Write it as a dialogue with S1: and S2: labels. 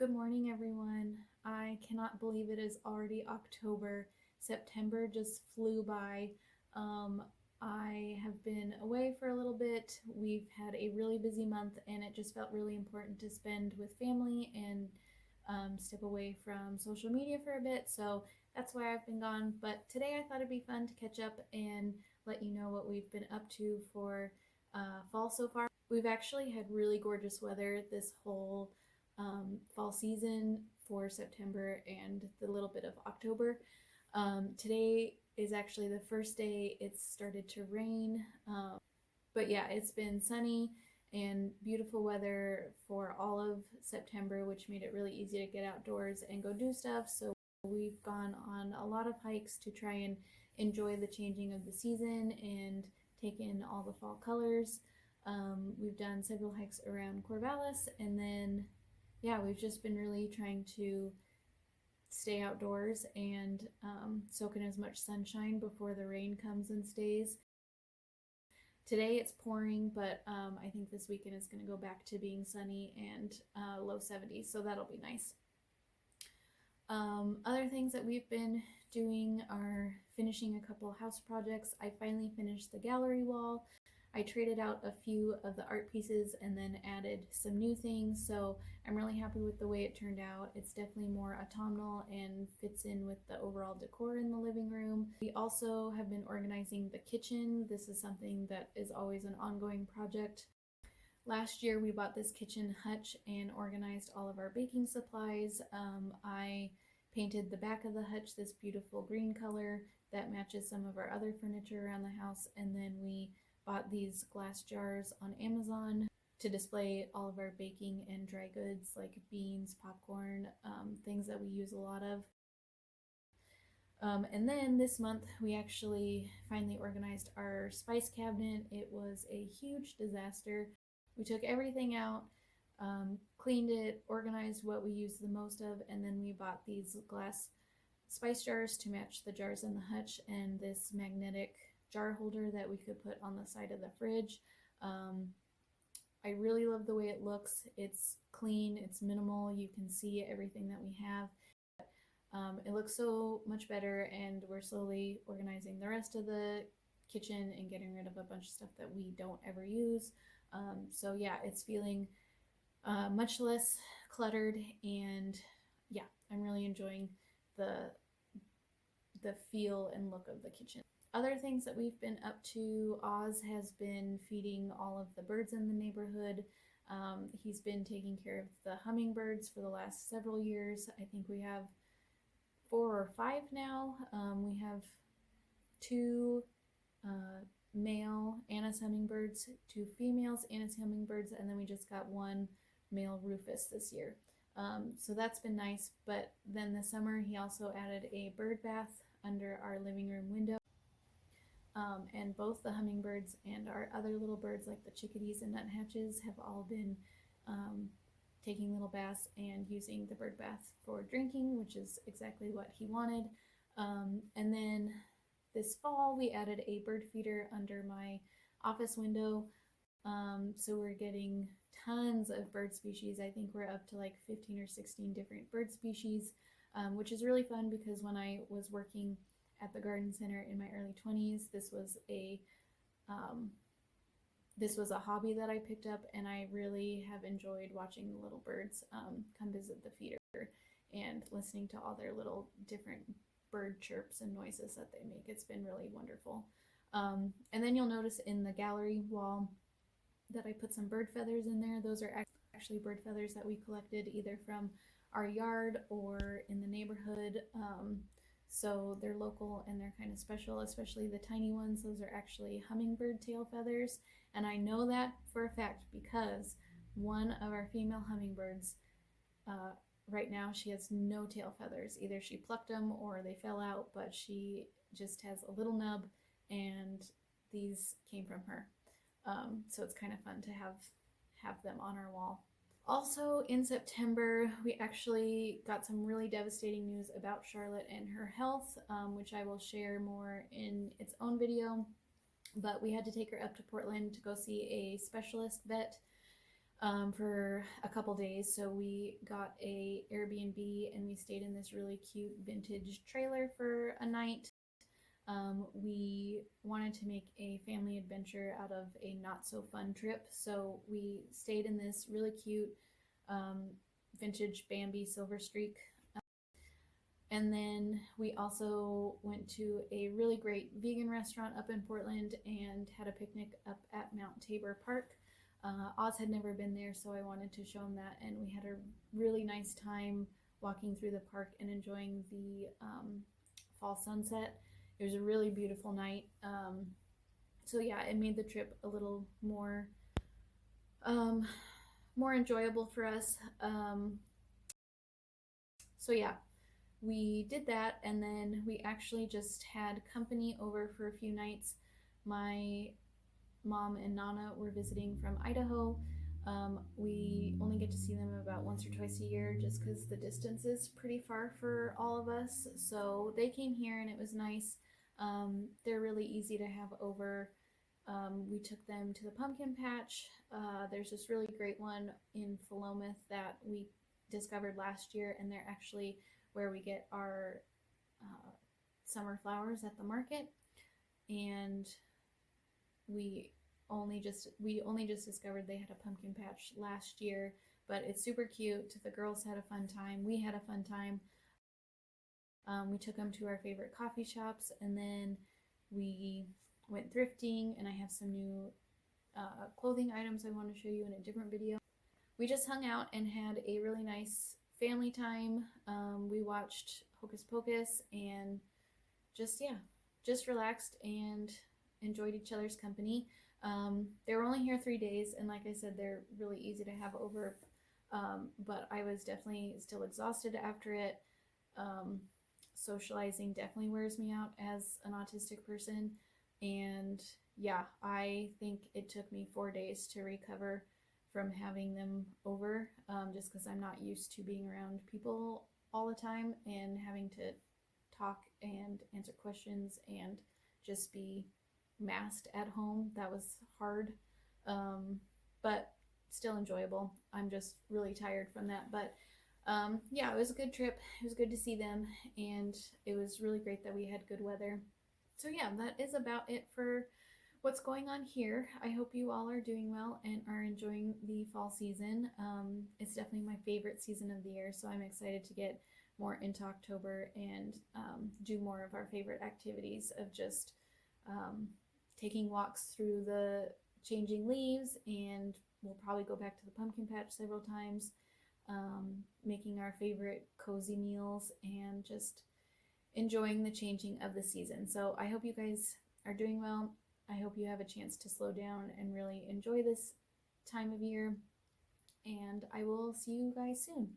S1: Good morning, everyone. I cannot believe it is already October. September just flew by. Um, I have been away for a little bit. We've had a really busy month, and it just felt really important to spend with family and step away from social media for a bit. So that's why I've been gone. But today I thought it'd be fun to catch up and let you know what we've been up to for fall so far. We've actually had really gorgeous weather this whole fall season for September and the little bit of October. Today is actually the first day it's started to rain. But yeah, it's been sunny and beautiful weather for all of September, which made it really easy to get outdoors and go do stuff. So we've gone on a lot of hikes to try and enjoy the changing of the season and take in all the fall colors. We've done several hikes around Corvallis, and then yeah, we've just been really trying to stay outdoors and soak in as much sunshine before the rain comes and stays. Today it's pouring, but I think this weekend is going to go back to being sunny and low 70s, so that'll be nice. Other things that we've been doing are finishing a couple house projects. I finally finished the gallery wall. I traded out a few of the art pieces and then added some new things, so I'm really happy with the way it turned out. It's definitely more autumnal and fits in with the overall decor in the living room. We also have been organizing the kitchen. This is something that is always an ongoing project. Last year we bought this kitchen hutch and organized all of our baking supplies. I painted the back of the hutch this beautiful green color that matches some of our other furniture around the house, and then we bought these glass jars on Amazon to display all of our baking and dry goods like beans, popcorn, things that we use a lot of. And then this month we actually finally organized our spice cabinet. It was a huge disaster. We took everything out, cleaned it, organized what we used the most of, and then we bought these glass spice jars to match the jars in the hutch and this magnetic jar holder that we could put on the side of the fridge. I really love the way it looks. It's clean, it's minimal, you can see everything that we have. It looks so much better, and we're slowly organizing the rest of the kitchen and getting rid of a bunch of stuff that we don't ever use. So yeah, it's feeling much less cluttered, and yeah, I'm really enjoying the feel and look of the kitchen. Other things that we've been up to, Oz has been feeding all of the birds in the neighborhood. He's been taking care of the hummingbirds for the last several years. I think we have 4 or 5 now. We have 2 male Annis hummingbirds, 2 females Annis hummingbirds, and then we just got 1 male Rufus this year. So that's been nice. But then this summer he also added a bird bath under our living room window. And both the hummingbirds and our other little birds like the chickadees and nuthatches have all been taking little baths and using the bird bath for drinking, which is exactly what he wanted. And then this fall we added a bird feeder under my office window. So we're getting tons of bird species. I think we're up to like 15 or 16 different bird species, which is really fun because when I was working at the garden center in my early 20s, this was a hobby that I picked up, and I really have enjoyed watching the little birds come visit the feeder and listening to all their little different bird chirps and noises that they make. It's been really wonderful. And then you'll notice in the gallery wall that I put some bird feathers in there. Those are actually bird feathers that we collected either from our yard or in the neighborhood. So they're local and they're kind of special, especially the tiny ones. Those are actually hummingbird tail feathers. And I know that for a fact because one of our female hummingbirds, right now she has no tail feathers. Either she plucked them or they fell out, but she just has a little nub, and these came from her. So it's kind of fun to have them on our wall. Also in September, we actually got some really devastating news about Charlotte and her health, which I will share more in its own video. But we had to take her up to Portland to go see a specialist vet for a couple days. So we got a Airbnb and we stayed in this really cute vintage trailer for a night. We wanted to make a family adventure out of a not so fun trip, so we stayed in this really cute um, vintage Bambi Silver Streak. And then we also went to a really great vegan restaurant up in Portland and had a picnic up at Mount Tabor Park. Oz had never been there, so I wanted to show him that, and we had a really nice time walking through the park and enjoying the fall sunset. It was a really beautiful night. So yeah, it made the trip a little um, more enjoyable for us. So yeah, we did that, and then we actually just had company over for a few nights. My mom and Nana were visiting from Idaho. We only get to see them about once or twice a year just because the distance is pretty far for all of us. So they came here and it was nice. They're really easy to have over. We took them to the pumpkin patch. There's this really great one in Philomath that we discovered last year, and they're actually where we get our uh, summer flowers at the market. And we only just discovered they had a pumpkin patch last year, but it's super cute. The girls had a fun time. We had a fun time. We took them to our favorite coffee shops, and then we went thrifting. And I have some new clothing items I want to show you in a different video. We just hung out and had a really nice family time. We watched Hocus Pocus and just relaxed and enjoyed each other's company. They were only here 3 days, and like I said, they're really easy to have over. But I was definitely still exhausted after it. Um, Socializing definitely wears me out as an autistic person, and yeah, I think it took me 4 days to recover from having them over, just because I'm not used to being around people all the time and having to talk and answer questions and just be masked at home. That was hard, but still enjoyable. I'm just really tired from that. But yeah, it was a good trip. It was good to see them, and it was really great that we had good weather. So, yeah, that is about it for what's going on here. I hope you all are doing well and are enjoying the fall season. It's definitely my favorite season of the year, so I'm excited to get more into October and do more of our favorite activities of just um, taking walks through the changing leaves, and we'll probably go back to the pumpkin patch several times, making our favorite cozy meals, and just enjoying the changing of the season. So I hope you guys are doing well. I hope you have a chance to slow down and really enjoy this time of year. And I will see you guys soon.